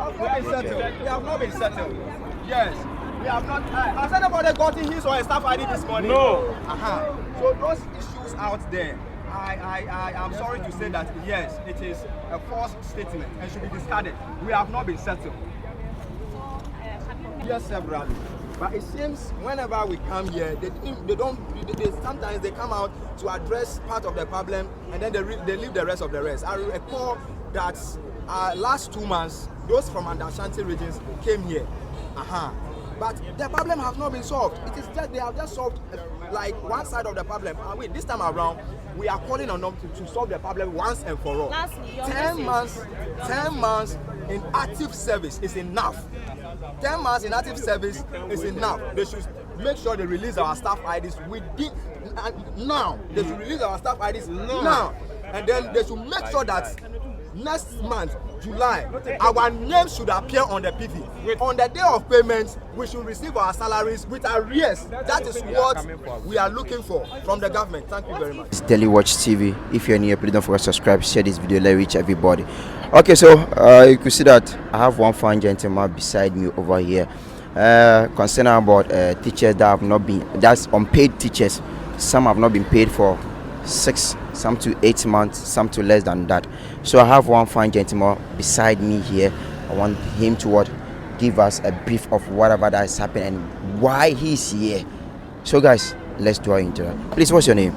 have not been settled. We have not been settled. Yes. We have not. Has anybody gotten his or a staff ID this morning? No. So those issues out there, I am sorry to say that yes, it is a false statement and should be discarded. We have not been settled. Yes, severally. But it seems whenever we come here, they sometimes they come out to address part of the problem and then they leave the rest of the rest. I recall that last 2 months, those from Ashanti regions came here. But the problem has not been solved. It is just they have just solved like one side of the problem. And this time around, we are calling on them to solve the problem once and for all. 10 months in active service is enough. 10 months in active service is enough. They should make sure they release our staff IDs within now. They should release our staff IDs now. And then they should make sure that next month, July, our names should appear on the PV. On the day of payment, we should receive our salaries with arrears. That is what we are looking for from the government. Thank you very much. It's Daily Watch TV. If you're new, please don't forget to subscribe, share this video, let it reach everybody. Okay, so you can see that I have one fine gentleman beside me over here. Concerning about teachers that have not been, that's unpaid teachers. Some have not been paid for 6, some to 8 months, some to less than that. So I have one fine gentleman beside me here. I want him to give us a brief of whatever that is happening and why he's here. So guys, let's do our intro. Please, what's your name?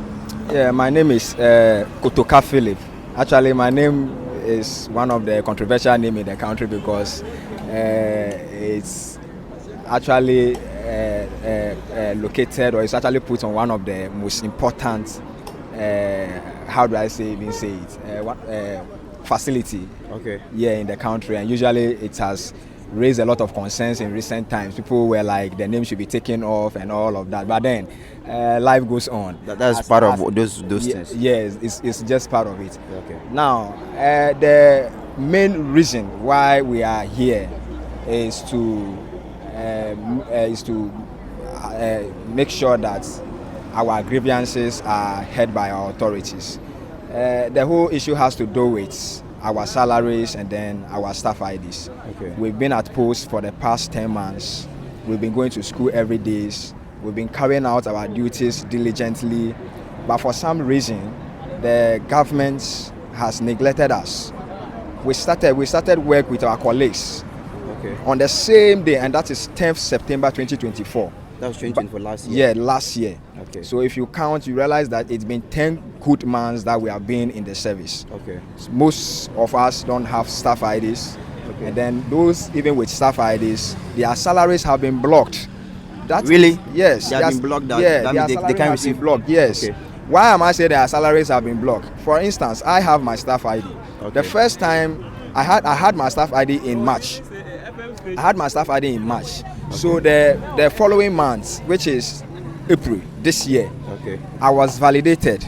Yeah, my name is Kotoka Philip. Actually, my name is one of the controversial names in the country because it's actually located, or it's actually put on one of the most important how do I say it? Facility. Okay. Yeah, in the country, and usually it has raised a lot of concerns in recent times. People were like, the name should be taken off and all of that. But then life goes on. That's part of those things. Yes, it's just part of it. Okay. Now, the main reason why we are here is to make sure that our grievances are heard by our authorities. The whole issue has to do with our salaries and then our staff IDs. Okay. We've been at post for the past 10 months. We've been going to school every day. We've been carrying out our duties diligently. But for some reason, the government has neglected us. We started work with our colleagues on the same day, and that is 10th September 2024. That was 2024 last year? Yeah, last year. Okay. So if you count, you realize that it's been 10 good months that we have been in the service. Okay. Most of us don't have staff IDs. Okay. And then those even with staff IDs, their salaries have been blocked. Really? Yes. They have been blocked? Yeah, that means they can't receive? Blocked, yes. Okay. Why am I saying their salaries have been blocked? For instance, I have my staff ID. Okay. The first time I had my staff ID in March. Okay. So the following month, which is April this year, okay, I was validated.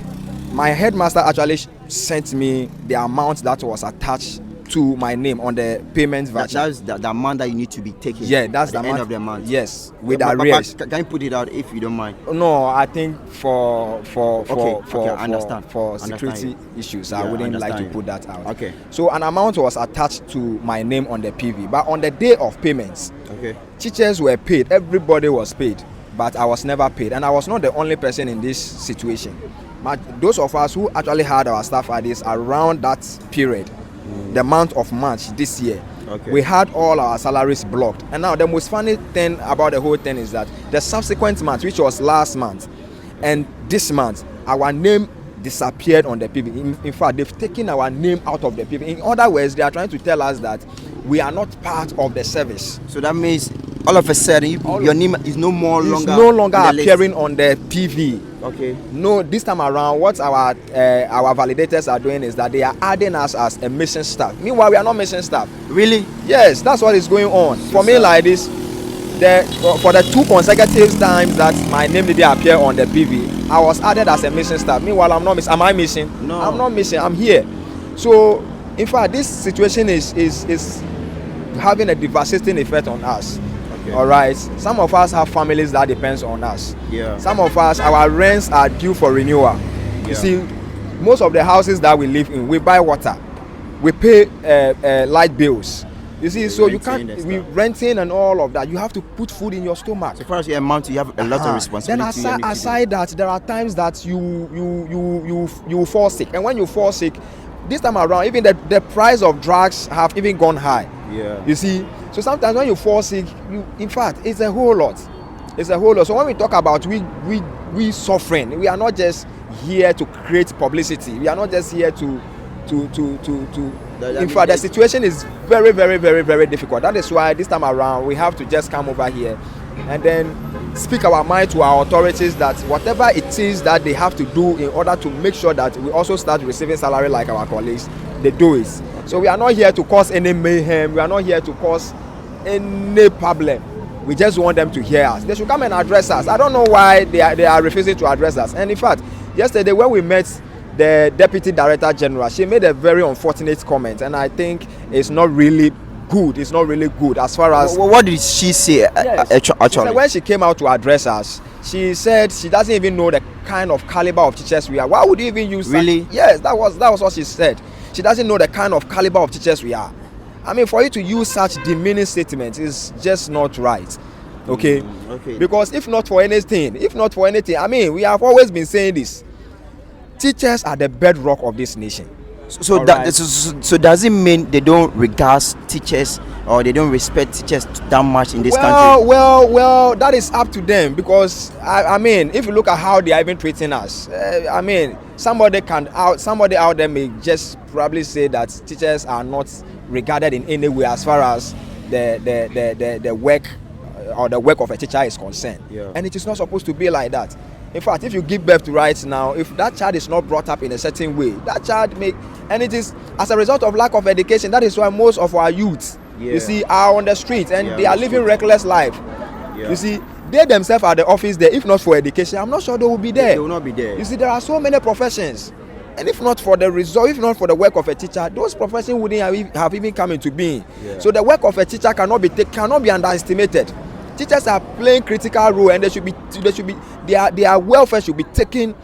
My headmaster actually sent me the amount that was attached to my name on the payment voucher. That's the amount that you need to be taking. Yeah, that's at the end of the month. Yes, with arrears. Can you put it out if you don't mind? No, I think for understand. For security issues, I wouldn't like to put that out. Okay. So an amount was attached to my name on the PV, but on the day of payments, okay, teachers were paid. Everybody was paid, but I was never paid, and I was not the only person in this situation. But those of us who actually had our staff IDs around that period, the month of March this year, okay, we had all our salaries blocked. And now the most funny thing about the whole thing is that the subsequent month, which was last month, and this month, our name disappeared on the PV. In fact, they've taken our name out of the PV. In other words, they are trying to tell us that we are not part of the service. So that means all of a sudden your name is no longer appearing on the PV. Okay. No, this time around, what our validators are doing is that they are adding us as a missing staff. Meanwhile, we are not missing staff. Really? Yes, that's what is going on. For me, like this, for the 2 consecutive times that my name didn't appear on the PV, I was added as a missing staff. Meanwhile, I'm not missing. Am I missing? No. I'm not missing. I'm here. So, in fact, this situation is having a devastating effect on us. Okay. All right. Some of us have families that depends on us. Yeah. Some of us, our rents are due for renewal. Yeah. You see, most of the houses that we live in, we buy water, we pay light bills, You see, so you can't be renting and all of that. You have to put food in your stomach. So far as you're a man, you have a lot of responsibility. Then aside that, there are times that you fall sick, and when you fall sick, this time around, even the price of drugs have even gone high. Yeah. You see, so sometimes when you fall sick, in fact, it's a whole lot. It's a whole lot. So when we talk about we suffering, we are not just here to create publicity. We are not just here to. In fact, the situation is very, very, very, very difficult. That is why this time around we have to just come over here and then speak our mind to our authorities that whatever it is that they have to do in order to make sure that we also start receiving salary like our colleagues, they do it. So we are not here to cause any mayhem. We are not here to cause any problem. We just want them to hear us. They should come and address us. I don't know why they are refusing to address us. And in fact, yesterday when we met the Deputy Director General, she made a very unfortunate comment, and I think it's not really good. It's not really good as far as. What did she say? Yes. Actually, she said when she came out to address us, she said she doesn't even know the kind of caliber of teachers we are. Why would you even use? Really? Yes, that was what she said. She doesn't know the kind of caliber of teachers we are. I mean, for you to use such demeaning statements is just not right. Okay. Okay. Because if not for anything, I mean, we have always been saying this. Teachers are the bedrock of this nation. So does it mean they don't regard teachers or they don't respect teachers that much in this country? Well, that is up to them, because I mean, if you look at how they are even treating us, I mean, somebody out there may just probably say that teachers are not regarded in any way as far as the work or the work of a teacher is concerned. Yeah. And it is not supposed to be like that. In fact, if you give birth to right now, if that child is not brought up in a certain way, that child and it is as a result of lack of education. That is why most of our youth, you see, are on the street and they are living reckless life. Yeah. You see, they themselves are the office there. If not for education, I'm not sure they will be there. They will not be there. You see, there are so many professions, and if not for the result, if not for the work of a teacher, those professions wouldn't have even come into being. Yeah. So the work of a teacher cannot be underestimated. Teachers are playing critical role, and their welfare should be taken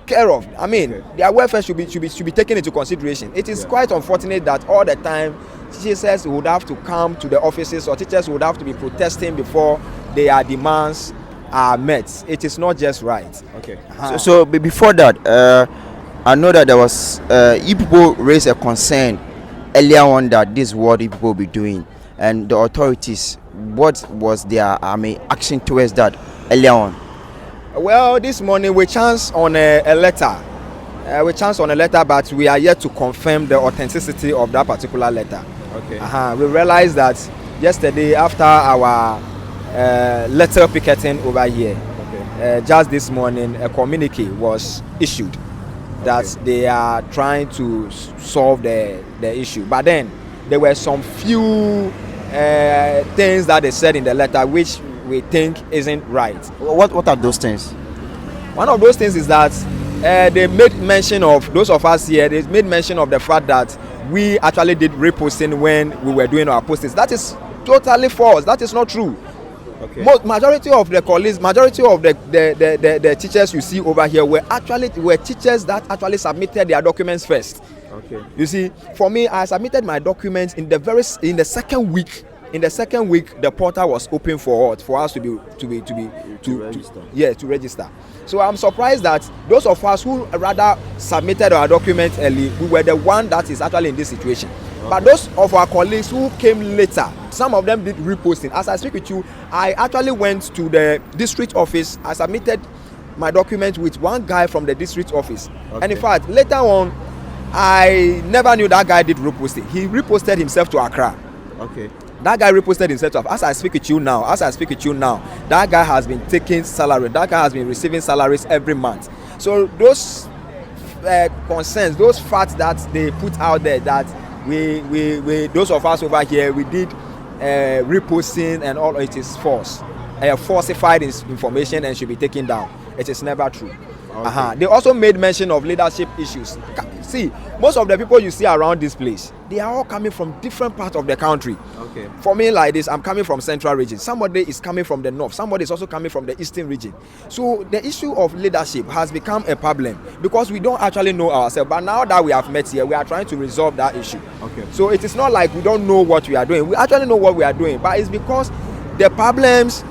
care of. I mean, their welfare should be taken into consideration. It is quite unfortunate that all the time teachers would have to come to the offices, or teachers would have to be protesting before their demands are met. It is not just right. Okay. So before that, I know that there was you people raised a concern earlier on that this is what you people will be doing, and the authorities, what was their action towards that earlier on? Well, this morning we chanced on a letter. But we are yet to confirm the authenticity of that particular letter. Okay. We realized that yesterday after our letter picketing over here, just this morning a communique was issued that they are trying to solve the issue. But then there were some few things that they said in the letter which we think isn't right. What are those things? One of those things is that they made mention of, those of us here, they made mention of the fact that we actually did reposting when we were doing our postings. That is totally false. That is not true. Okay. Majority of the colleagues, majority of the teachers you see over here were teachers that actually submitted their documents first. Okay. You see, for me, I submitted my documents in the second week. In the second week, the portal was open for us to register. So I'm surprised that those of us who rather submitted our documents early, we were the one that is actually in this situation. Okay. But those of our colleagues who came later, some of them did reposting. As I speak with you, I actually went to the district office. I submitted my document with one guy from the district office. Okay. And in fact, later on, I never knew that guy did reposting. He reposted himself to Accra. Okay. That guy reposted himself to, as I speak with you now, that guy has been taking salary. That guy has been receiving salaries every month. So those concerns, those facts that they put out there, that we those of us over here, we did reposting and all, it is false. Falsified information and should be taken down. It is never true. Okay. They also made mention of leadership issues. see, most of the people you see around this place, they are all coming from different parts of the country. Okay. For me like this, I'm coming from central region. Somebody is coming from the north. Somebody is also coming from the eastern region. So the issue of leadership has become a problem because we don't actually know ourselves. But now that we have met here, we are trying to resolve that issue. Okay. So it is not like we don't know what we are doing. We actually know what we are doing, but it's because the problems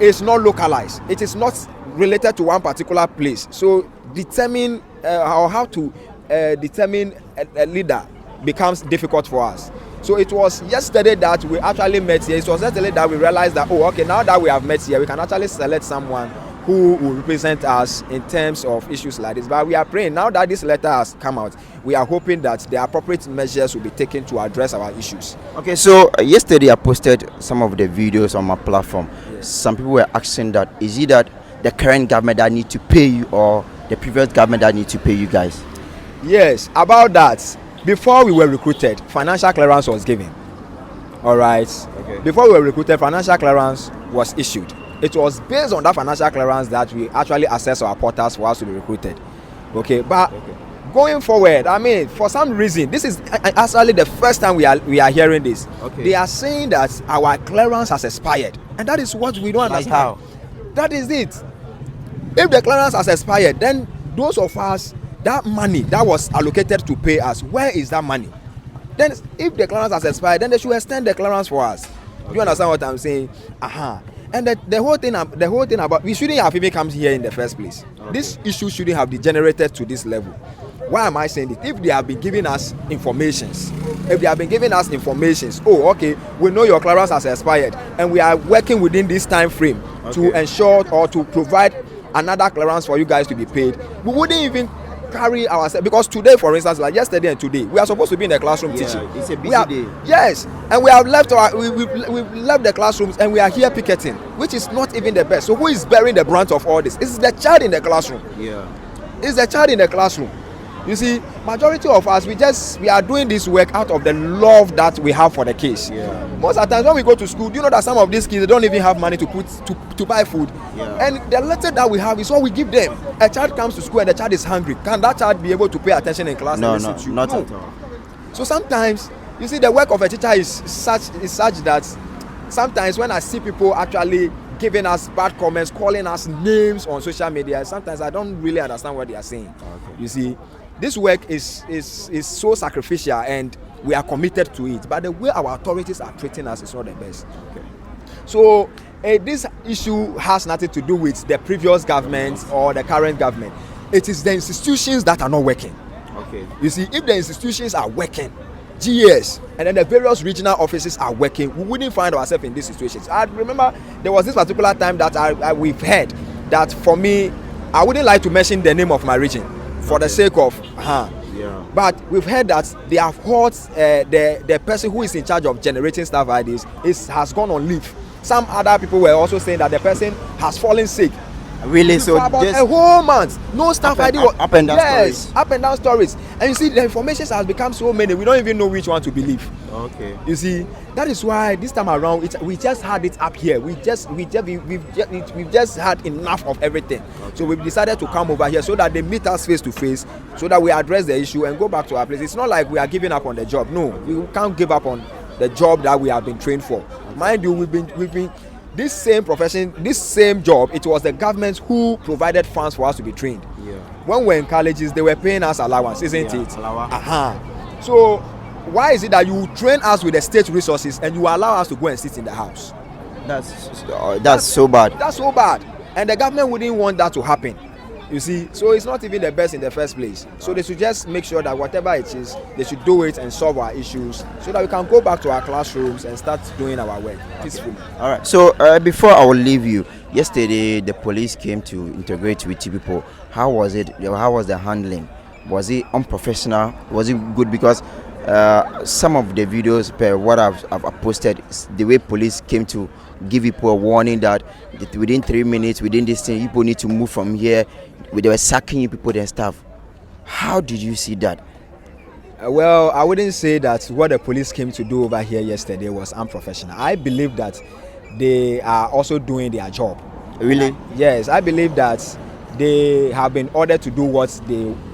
is not localized. It is not related to one particular place. So determine how to determine a leader becomes difficult for us. So it was yesterday that we actually met here. It was yesterday that we realized that, oh, okay, now that we have met here, we can actually select someone who will represent us in terms of issues like this. But we are praying, now that this letter has come out, we are hoping that the appropriate measures will be taken to address our issues. Okay, so yesterday I posted some of the videos on my platform. Yes. Some people were asking that, is it that the current government that need to pay you or the previous government that need to pay you guys? Yes, about that. Before we were recruited, financial clearance was given. All right. Okay. Before we were recruited, financial clearance was issued. It was based on that financial clearance that we actually assessed our portals for us to be recruited. Okay, but going forward, I mean, for some reason, this is actually the first time we are hearing this. Okay. They are saying that our clearance has expired, and that is what we don't understand. How? That is it. If the clearance has expired, then those of us, that money that was allocated to pay us, where is that money? Then if the clearance has expired, then they should extend the clearance for us. Do you understand what I'm saying? And the whole thing about, we shouldn't have even come here in the first place. Okay. This issue shouldn't have degenerated to this level. Why am I saying it? If they have been giving us informations, oh, okay, we know your clearance has expired and we are working within this time frame to ensure or to provide another clearance for you guys to be paid, we wouldn't even carry ourselves, because today, for instance, like yesterday and today, we are supposed to be in the classroom teaching. It's a busy day. Yes, and we have left we've left the classrooms and we are here picketing, which is not even the best. So who is bearing the brunt of all this? It's the child in the classroom. Yeah, it's the child in the classroom. You see, majority of us, we are doing this work out of the love that we have for the kids. Yeah. Most of the times when we go to school, do you know that some of these kids, they don't even have money to buy food? Yeah. And the little that we have is what we give them. A child comes to school and the child is hungry. Can that child be able to pay attention in class? No, and listen to you? not at all. So sometimes, you see, the work of a teacher is such that sometimes when I see people actually giving us bad comments, calling us names on social media, sometimes I don't really understand what they are saying. Okay. You see, this work is so sacrificial and we are committed to it, but the way our authorities are treating us is not the best. Okay. So this issue has nothing to do with the previous government or the current government. It is the institutions that are not working. Okay. You see, if the institutions are working, GES and then the various regional offices are working, we wouldn't find ourselves in these situations. I remember there was this particular time that we've heard that, for me, I wouldn't like to mention the name of my region for the sake of yeah. But we've heard that they have caught the person who is in charge of generating staff IDs has gone on leave. Some other people were also saying that the person has fallen sick. Really? So for about a whole month, no staff ID. Up and down stories. Up and down stories. And you see, the information has become so many, we don't even know which one to believe. Okay. You see, that is why this time around we just had it up here. We've just had enough of everything. Okay. So we've decided to come over here so that they meet us face to face, so that we address the issue and go back to our place. It's not like we are giving up on the job. No, we can't give up on the job that we have been trained for. Mind you, we've been this same profession, this same job, it was the government who provided funds for us to be trained. Yeah. When we were in colleges, they were paying us allowance, isn't it? Allowance. So why is it that you train us with the state resources and you allow us to go and sit in the house? That's so bad. That's so bad. And the government wouldn't want that to happen. You see, so it's not even the best in the first place. So they should just make sure that whatever it is, they should do it and solve our issues so that we can go back to our classrooms and start doing our work peacefully. All right. So before I will leave you, yesterday the police came to integrate with you people. How was it? How was the handling? Was it unprofessional? Was it good? Because some of the videos, what I've posted, the way police came to give people a warning that within 3 minutes, within this thing, people need to move from here. They were sacking you people and stuff. How did you see that? Well, I wouldn't say that what the police came to do over here yesterday was unprofessional. I believe that they are also doing their job. Really? Yes, I believe that they have been ordered to do what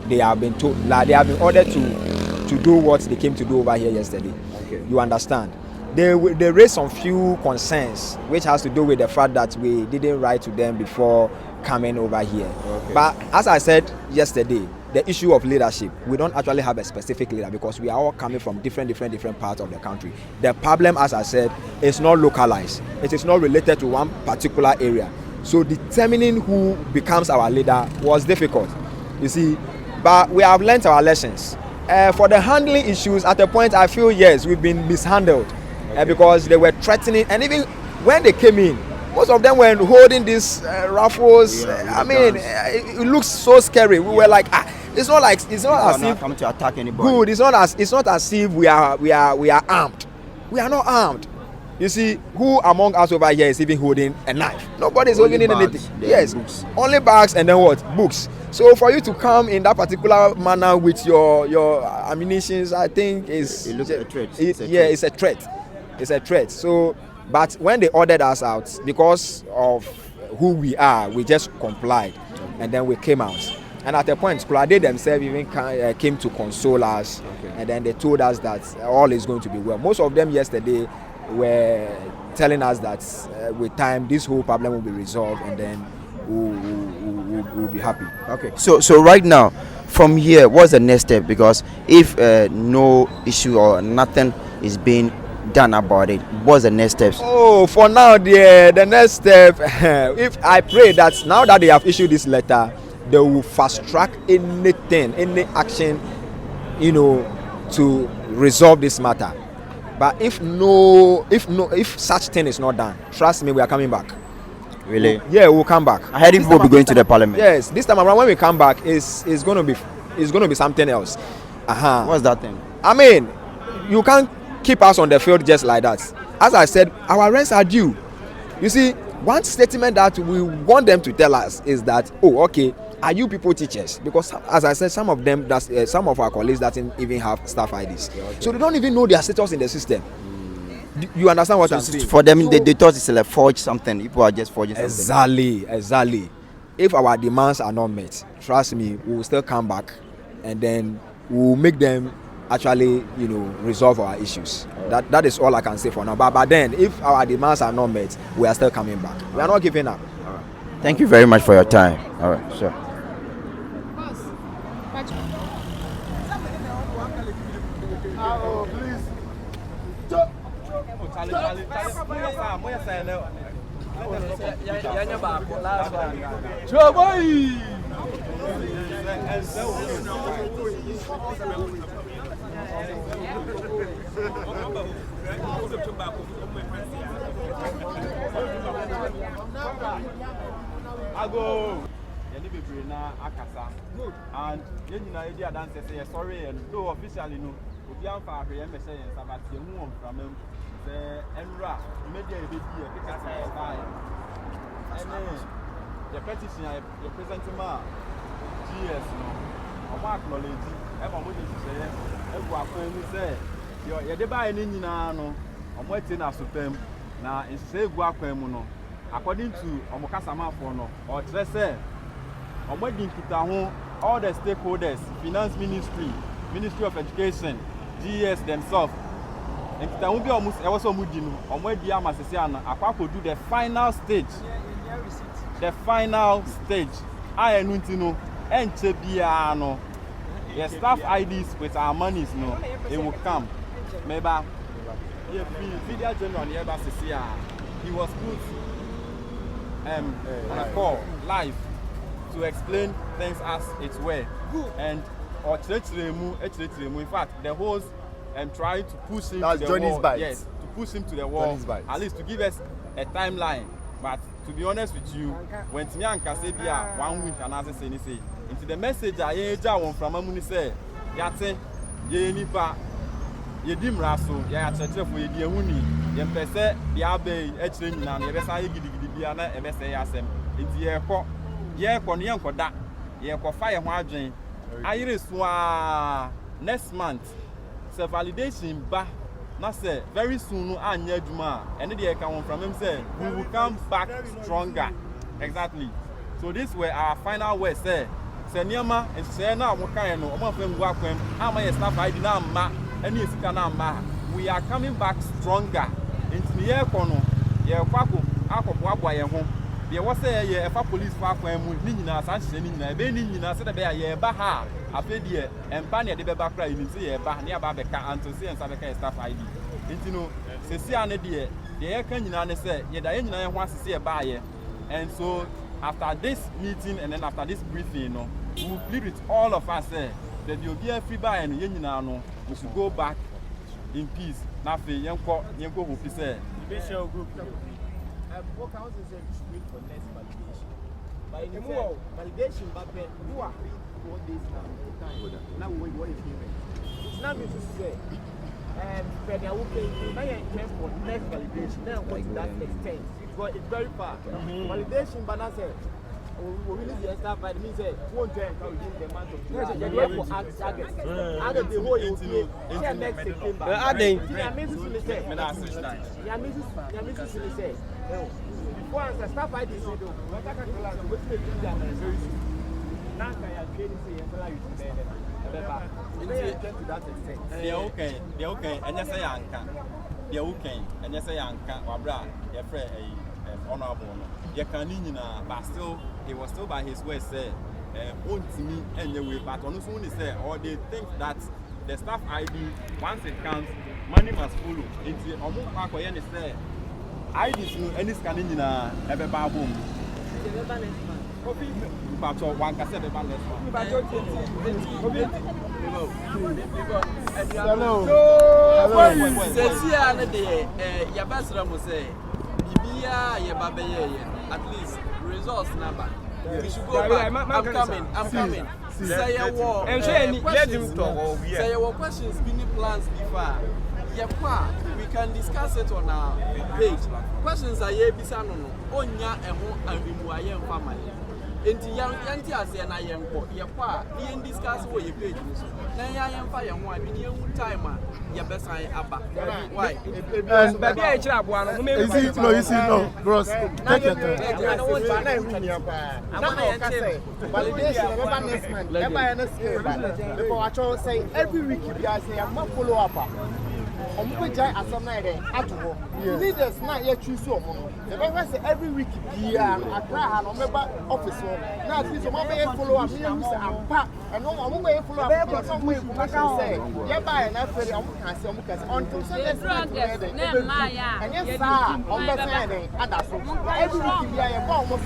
they have been told, like they have been ordered to do what they came to do over here yesterday. Okay. You understand? They raised some few concerns, which has to do with the fact that we didn't write to them before coming over here. Okay. But as I said yesterday, the issue of leadership, we don't actually have a specific leader because we are all coming from different parts of the country. The problem, as I said, is not localized. It is not related to one particular area. So determining who becomes our leader was difficult, you see. But we have learned our lessons. For the handling issues, at a point I feel yes, we've been mishandled. Because they were threatening, and even when they came in, most of them were holding these rifles. I mean, it looks so scary. We were like, it's not as if come to attack anybody. good. It's not as if we are armed. We are not armed. You see, who among us over here is even holding a knife? Nobody is holding anything. Yes, books. Only bags, and then what? Books. So for you to come in that particular manner with your ammunitions, I think is it looks a threat. It's a threat. It's a threat. So, but when they ordered us out, because of who we are, we just complied, and then we came out. And at a point, they themselves even came to console us, and then they told us that all is going to be well. Most of them yesterday were telling us that with time, this whole problem will be resolved, and then we'll be happy. Okay. So right now, from here, what's the next step? Because if no issue or nothing is being done about it, what's the next steps? Oh, for now, the next step, if I pray that now that they have issued this letter, they will fast track anything, any action, to resolve this matter. But if such thing is not done, trust me, we are coming back. Really? Yeah, we'll come back. I heard people will be going to the parliament. Yes, this time around when we come back, it's going to be something else. What's that thing? I mean, you can't keep us on the field just like that. As I said, our rents are due. You see, one statement that we want them to tell us is that, are you people teachers? Because as I said, some of them, some of our colleagues doesn't even have staff IDs. So they don't even know their status in the system. You understand what I'm saying? For them, they thought it's like forge something. People are just forging something. Exactly. If our demands are not met, trust me, we will still come back, and then we will make them actually, resolve our issues. That is all I can say for now. But then, if our demands are not met, we are still coming back. We are not giving up. All right. Thank you very much for your time. All right, sure. And you know, idea dance say sorry and though officially no, we are far here me say about you who from him the enra media be here Picketing fine. And the petition you present to ma GES no. I'm acknowledge everyone say everyone when say you dey buy any nyina no omo eti na sopem na nsese egu akwan mu no according to omo kasama for no or tre say omo di nkita ho all the stakeholders, finance ministry, ministry of education, GES themselves. And there will be almost also mudinu. Omwedi amasese ana akwa do the final stage. The final stage. I no enche bia no. The staff IDs with our monies no, it will come. Maybe video general on the he was put on a call live to explain things as it were, and in fact the host tried to push him to the wall. Yes, to push him to the wall, at least to give us a timeline. But to be honest with you, when Tinyanka said 1 week and as I say into the message I from Amuni say yate ye nipa ye dim raso ya cheche for ye huni ye pese the abe echire nyina ye besa ye gidigidi bia na e besa ya asem nti ye kɔ no ye nkɔda ye kɔ fa ye ho adwen ayire so a next month se validation ba na say very soon no anya adwuma and the can from him say we will come back stronger. Exactly. So this were our final words say Seniama and Sena Mokano, Oman Wakwem, Ama staff ID Nama, and Yesikanama. We are coming back stronger into the air corner. Yeah, Paco, Ako Wabwa home. There was a police park when Nina Sanchez, Nina said a bear, Baha, a pedia, and Pania de Babacra, you see a bar near Babeca and to see and Sabeka staff ID. You know, Cecilia, the air canyon said, yet I wants to see a buyer. And so, after this meeting and then after this briefing, we will plead with all of us that there will be a free buy and we should go back in peace. Nothing, young who said. What council said we should wait for next validation. But in the validation back then, who are 4 days now? Now we wait payment. It's not meant to say, Federal will pay for next validation. Now what to that extent? It's very far. Validation, but I said, we release the staff by the means that won't join the month of July. They work for August. August the whole year. Next September. Before the staff I did say, what I can tell you, very soon. Now I am trading say and tell you to that extent. They're okay, and yes, I am. They're okay, and yes, I am. Wabra, your friend, honorable. You can but still, he was still by his way, say, own to me anyway, but on only say, or they think that the staff ID, once it comes, money must follow. Into a more park or any say, IDs no any scanning in a baboom. But one can say the balance. Hello. Cecilia, your best will say, at least results number. We should go back. I'm coming. Say your war. Say your questions, mini plans before. We can discuss it on our page. Questions are here, Bisano, Onya, and who and Rimuayan family. Into young Yantias and I am for your part, being discussed with your page. Then I am fire one, be your timer, your best I abba. Why? Baby, I chap one, who may be no, gross. Take your turn. I don't want to say, validation, say every week you guys say, I'm not follow up. Leaders not yet choose so. The every week, I try and member office. Now, this is my follow up. And no way follow up. Some way say, yeah, by an effort, until Sunday. And yes, sir, on the Sunday, and that's every week, I am almost